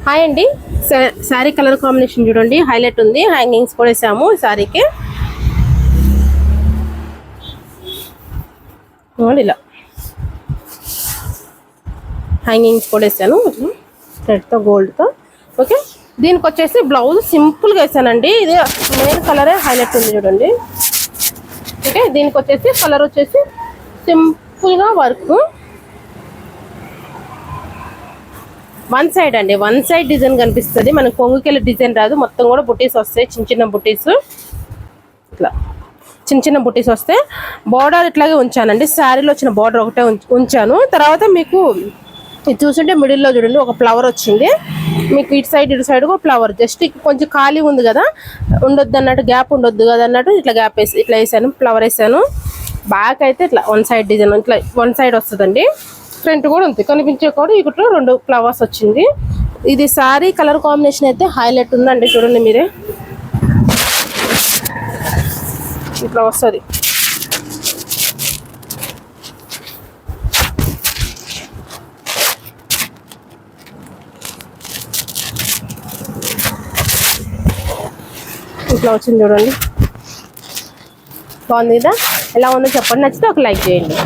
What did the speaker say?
Hi అండి, sari colour combination చూడండి, highlight ఉంది. హ్యాంగింగ్స్ కూడా వేసాము శారీకి. ఇలా హ్యాంగింగ్స్ కూడా వేసాను రెడ్తో గోల్డ్తో. ఓకే, దీనికి వచ్చేసి బ్లౌజ్ సింపుల్గా వేసానండి. ఇది మెయిన్ కలరే హైలైట్ ఉంది చూడండి. ఓకే, దీనికి వచ్చేసి కలర్ వచ్చేసి సింపుల్గా వర్క్ వన్ సైడ్ అండి, వన్ సైడ్ డిజైన్ కనిపిస్తుంది. మనకు కొంగుకెళ్ళి డిజైన్ రాదు, మొత్తం కూడా బుటీస్ వస్తాయి. చిన్న చిన్న బుటీస్, ఇట్లా చిన్న చిన్న బుటీస్ వస్తాయి. బార్డర్ ఇట్లాగే ఉంచానండి, శారీలో వచ్చిన బార్డర్ ఒకటే ఉంచాను. తర్వాత మీకు ఇది చూస్తుంటే మిడిల్లో చూడండి ఒక ఫ్లవర్ వచ్చింది. మీకు ఇటు సైడ్ కూడా ఫ్లవర్, జస్ట్ కొంచెం ఖాళీ ఉంది కదా, ఉండొద్దు అన్నట్టు, గ్యాప్ ఉండొద్దు కదా అన్నట్టు ఇట్లా గ్యాప్ వేసి ఇట్లా వేసాను, ఫ్లవర్ వేసాను. బ్యాక్ అయితే ఇట్లా వన్ సైడ్ డిజైన్, ఇట్లా వన్ సైడ్ వస్తుందండి. ఫ్రంట్ కూడా ఉంది, కనిపించే కూడా ఇక్కడ 2 ఫ్లవర్స్ వచ్చింది. ఇది సారీ కలర్ కాంబినేషన్ అయితే హైలైట్ ఉందండి. చూడండి మీరే, ఇట్లా వస్తుంది. ఇట్లా వచ్చింది చూడండి, బాగుంది కదా. ఎలా ఉందో చెప్పండి, నచ్చితే ఒక లైక్ చేయండి.